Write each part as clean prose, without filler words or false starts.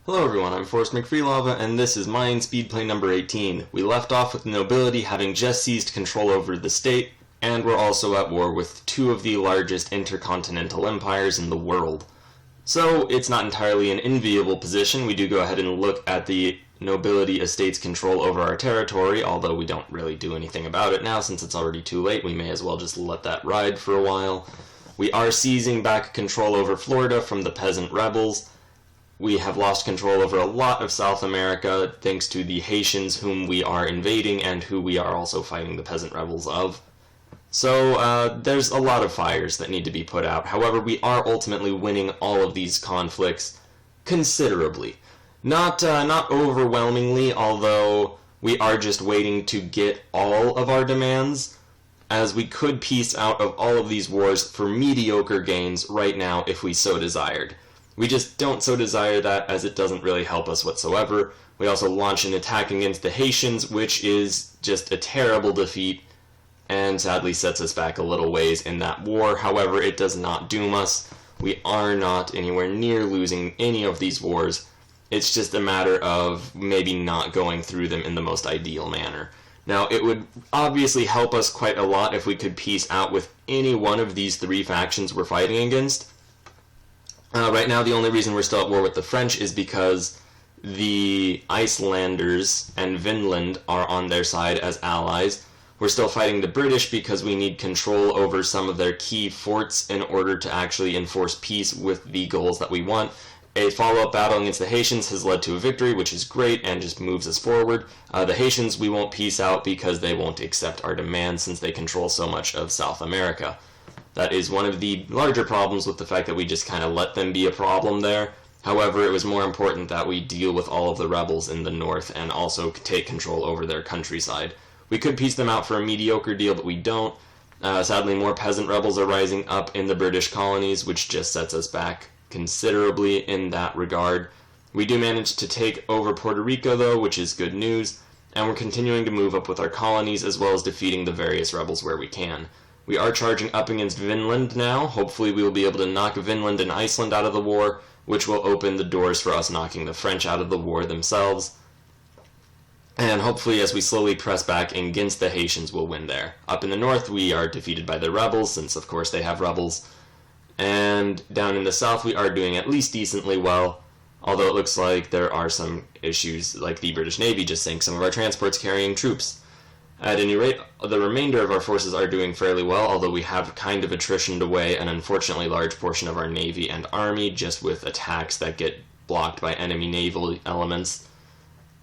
Hello everyone, I'm Forrest McFreelava, and this is Mayan Speedplay number 18. We left off with the nobility having just seized control over the state, and we're also at war with two of the largest intercontinental empires in the world. So it's not entirely an enviable position. We do go ahead and look at the nobility estate's control over our territory, although we don't really do anything about it now since it's already too late. We may as well just let that ride for a while. We are seizing back control over Florida from the peasant rebels. We have lost control over a lot of South America thanks to the Haitians whom we are invading and who we are also fighting the peasant rebels of. So there's a lot of fires that need to be put out. However, we are ultimately winning all of these conflicts considerably. Not overwhelmingly, although we are just waiting to get all of our demands, as we could piece out of all of these wars for mediocre gains right now if we so desired. We just don't so desire that, as it doesn't really help us whatsoever. We also launch an attack against the Haitians, which is just a terrible defeat, and sadly sets us back a little ways in that war. However, it does not doom us. We are not anywhere near losing any of these wars. It's just a matter of maybe not going through them in the most ideal manner. Now, it would obviously help us quite a lot if we could peace out with any one of these three factions we're fighting against. Right now, the only reason we're still at war with the French is because the Icelanders and Vinland are on their side as allies. We're still fighting the British because we need control over some of their key forts in order to actually enforce peace with the goals that we want. A follow-up battle against the Haitians has led to a victory, which is great and just moves us forward. The Haitians we won't peace out because they won't accept our demands since they control so much of South America. That is one of the larger problems with the fact that we just kind of let them be a problem there. However, it was more important that we deal with all of the rebels in the north and also take control over their countryside. We could piece them out for a mediocre deal, but we don't. Sadly, more peasant rebels are rising up in the British colonies, which just sets us back considerably in that regard. We do manage to take over Puerto Rico, though, which is good news, and we're continuing to move up with our colonies as well as defeating the various rebels where we can. We are charging up against Vinland now. Hopefully we will be able to knock Vinland and Iceland out of the war, which will open the doors for us knocking the French out of the war themselves. And hopefully as we slowly press back against the Haitians, we'll win there. Up in the north, we are defeated by the rebels, since of course they have rebels. And down in the south, we are doing at least decently well, although it looks like there are some issues, like the British Navy just sank some of our transports carrying troops. At any rate, the remainder of our forces are doing fairly well, although we have kind of attritioned away an unfortunately large portion of our navy and army, just with attacks that get blocked by enemy naval elements.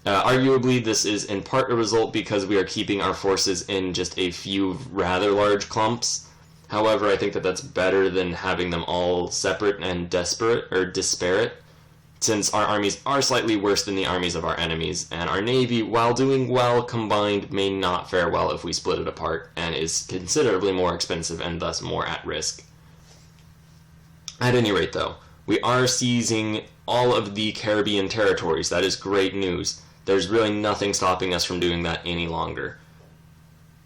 Arguably, this is in part a result because we are keeping our forces in just a few rather large clumps. However, I think that that's better than having them all separate and disparate, since our armies are slightly worse than the armies of our enemies, and our navy, while doing well combined, may not fare well if we split it apart, and is considerably more expensive and thus more at risk. At any rate, though, we are seizing all of the Caribbean territories. That is great news. There's really nothing stopping us from doing that any longer.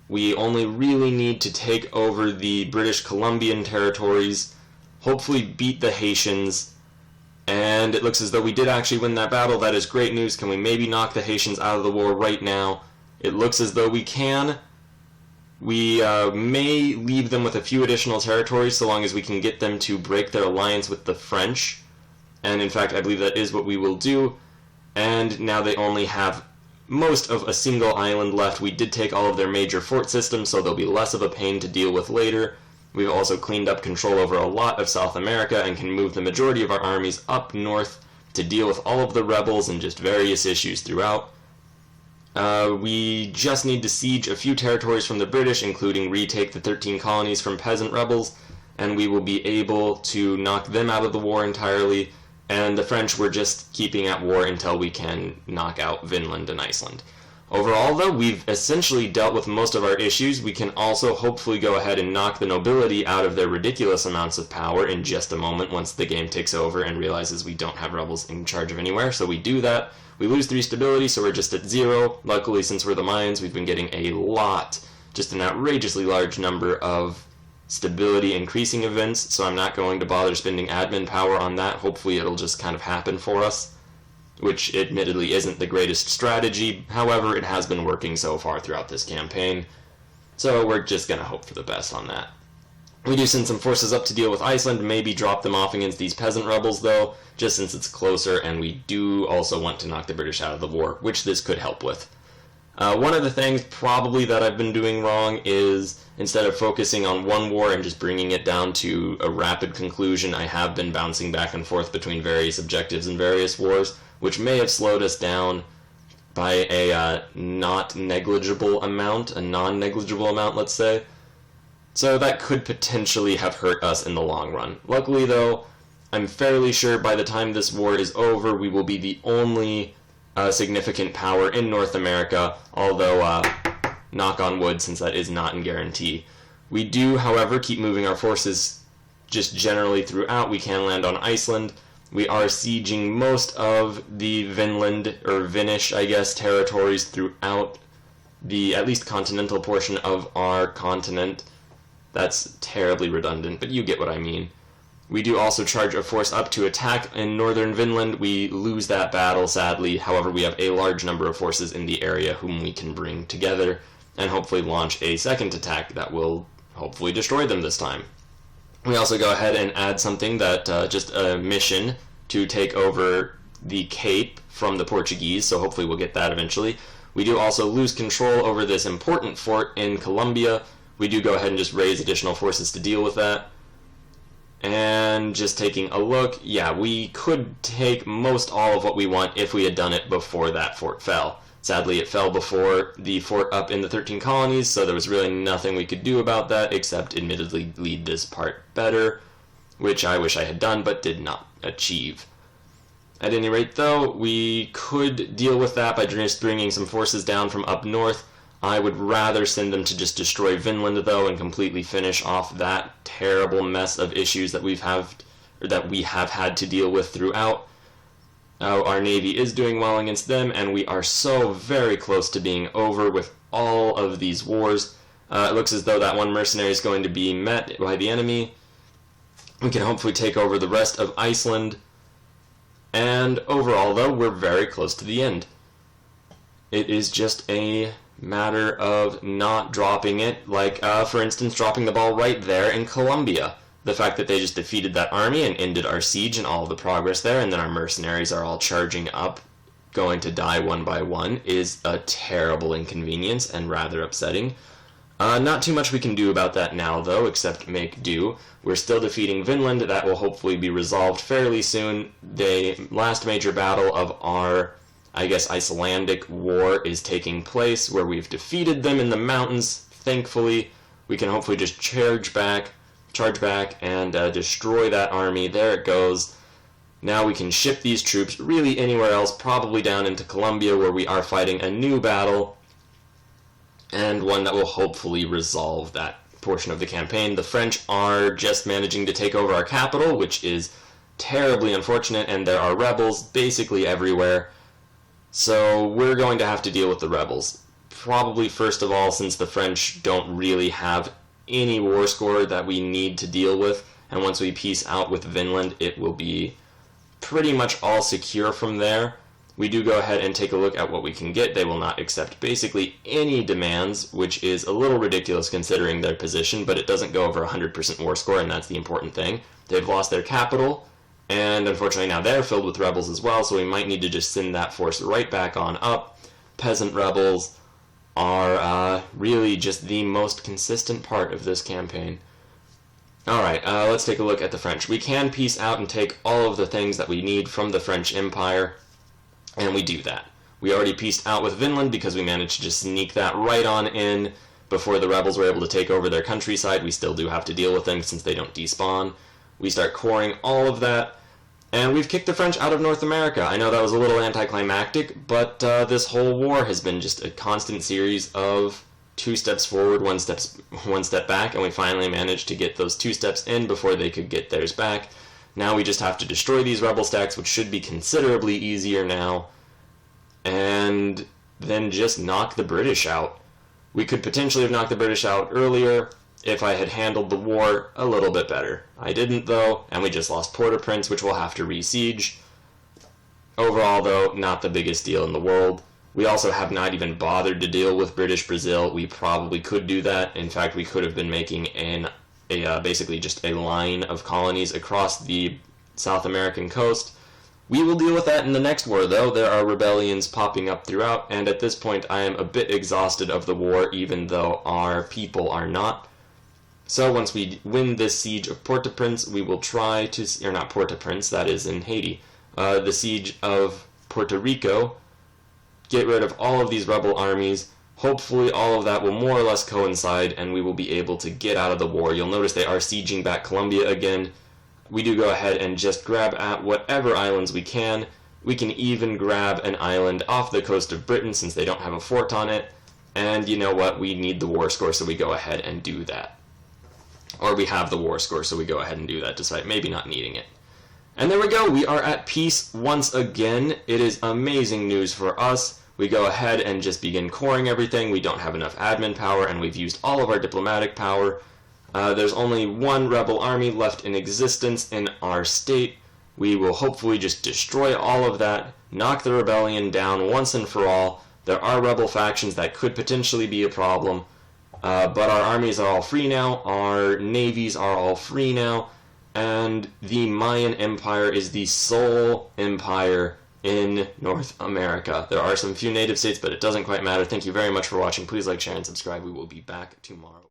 We only really need to take over the British Columbian territories, hopefully beat the Haitians, and it looks as though we did actually win that battle. That is great news. Can we maybe knock the Haitians out of the war right now? It looks as though we can. We may leave them with a few additional territories so long as we can get them to break their alliance with the French. And in fact, I believe that is what we will do. And now they only have most of a single island left. We did take all of their major fort systems, so they'll be less of a pain to deal with later. We've also cleaned up control over a lot of South America and can move the majority of our armies up north to deal with all of the rebels and just various issues throughout. We just need to siege a few territories from the British, including retake the 13 colonies from peasant rebels, and we will be able to knock them out of the war entirely. And the French we're just keeping at war until we can knock out Vinland and Iceland. Overall, though, we've essentially dealt with most of our issues. We can also hopefully go ahead and knock the nobility out of their ridiculous amounts of power in just a moment once the game takes over and realizes we don't have rebels in charge of anywhere. So we do that. We lose 3 stability, so we're just at 0. Luckily, since we're the Mayans, we've been getting a lot, just an outrageously large number of stability increasing events, so I'm not going to bother spending admin power on that. Hopefully it'll just kind of happen for us. which admittedly isn't the greatest strategy. However, it has been working so far throughout this campaign, so we're just going to hope for the best on that. We do send some forces up to deal with Iceland, maybe drop them off against these peasant rebels though, just since it's closer, and we do also want to knock the British out of the war, which this could help with. One of the things probably that I've been doing wrong is, instead of focusing on one war and just bringing it down to a rapid conclusion, I have been bouncing back and forth between various objectives and various wars, which may have slowed us down by a non-negligible amount, let's say. So that could potentially have hurt us in the long run. Luckily though, I'm fairly sure by the time this war is over, we will be the only significant power in North America, although knock on wood, since that is not a guarantee. We do, however, keep moving our forces just generally throughout. We can land on Iceland. We are sieging most of the Vinland, or Finnish, I guess, territories throughout the at least continental portion of our continent. That's terribly redundant, but you get what I mean. We do also charge a force up to attack in northern Vinland. We lose that battle, sadly. However, we have a large number of forces in the area whom we can bring together and hopefully launch a second attack that will hopefully destroy them this time. We also go ahead and add something that, just a mission to take over the Cape from the Portuguese, so hopefully we'll get that eventually. We do also lose control over this important fort in Colombia. We do go ahead and just raise additional forces to deal with that. And just taking a look, yeah, we could take most all of what we want if we had done it before that fort fell. Sadly, it fell before the fort up in the 13 colonies, so there was really nothing we could do about that except admittedly lead this part better, which I wish I had done but did not achieve. At any rate, though, we could deal with that by just bringing some forces down from up north. I would rather send them to just destroy Vinland, though, and completely finish off that terrible mess of issues that we have had to deal with throughout. Our navy is doing well against them, and we are so very close to being over with all of these wars. It looks as though that one mercenary is going to be met by the enemy. We can hopefully take over the rest of Iceland. And overall, though, we're very close to the end. It is just a matter of not dropping it, like, for instance, dropping the ball right there in Colombia. The fact that they just defeated that army and ended our siege and all the progress there, and then our mercenaries are all charging up, going to die one by one, is a terrible inconvenience and rather upsetting. Not too much we can do about that now, though, except make do. We're still defeating Vinland. That will hopefully be resolved fairly soon. The last major battle of our, I guess, Icelandic war is taking place, where we've defeated them in the mountains, thankfully. We can hopefully just charge back, and destroy that army. There it goes. Now we can ship these troops really anywhere else, probably down into Colombia, where we are fighting a new battle, and one that will hopefully resolve that portion of the campaign. The French are just managing to take over our capital, which is terribly unfortunate, and there are rebels basically everywhere. So we're going to have to deal with the rebels. Probably first of all, since the French don't really have any war score that we need to deal with, and once we peace out with Vinland, it will be pretty much all secure from there. We do go ahead and take a look at what we can get. They will not accept basically any demands, which is a little ridiculous considering their position, but it doesn't go over 100% war score, and that's the important thing. They've lost their capital, and unfortunately now they're filled with rebels as well, so we might need to just send that force right back on up. Peasant rebels are really just the most consistent part of this campaign. Alright, let's take a look at the French. We can peace out and take all of the things that we need from the French Empire, and we do that. We already peaced out with Vinland because we managed to just sneak that right on in before the rebels were able to take over their countryside. We still do have to deal with them since they don't despawn. We start coring all of that, and we've kicked the French out of North America. I know that was a little anticlimactic, but this whole war has been just a constant series of 2 steps forward, 1 step back, and we finally managed to get those 2 steps in before they could get theirs back. Now we just have to destroy these rebel stacks, which should be considerably easier now, and then just knock the British out. We could potentially have knocked the British out earlier if I had handled the war a little bit better. I didn't, though, and we just lost Port-au-Prince, which we'll have to re-siege. Overall, though, not the biggest deal in the world. We also have not even bothered to deal with British Brazil. We probably could do that. In fact, we could have been making basically just a line of colonies across the South American coast. We will deal with that in the next war, though. There are rebellions popping up throughout, and at this point I am a bit exhausted of the war, even though our people are not. So once we win this siege of Port-au-Prince, we will try to, or not Port-au-Prince, that is in Haiti, the siege of Puerto Rico, get rid of all of these rebel armies. Hopefully all of that will more or less coincide, and we will be able to get out of the war. You'll notice they are sieging back Colombia again. We do go ahead and just grab at whatever islands we can. We can even grab an island off the coast of Britain since they don't have a fort on it. And you know what? We need the war score, so we go ahead and do that. Or we have the war score, so we go ahead and do that, despite maybe not needing it. And there we go. We are at peace once again. It is amazing news for us. We go ahead and just begin coring everything. We don't have enough admin power, and we've used all of our diplomatic power. There's only one rebel army left in existence in our state. We will hopefully just destroy all of that, knock the rebellion down once and for all. There are rebel factions that could potentially be a problem, but our armies are all free now, our navies are all free now, and the Mayan Empire is the sole empire in North America. There are some few native states, but it doesn't quite matter. Thank you very much for watching. Please like, share, and subscribe. We will be back tomorrow.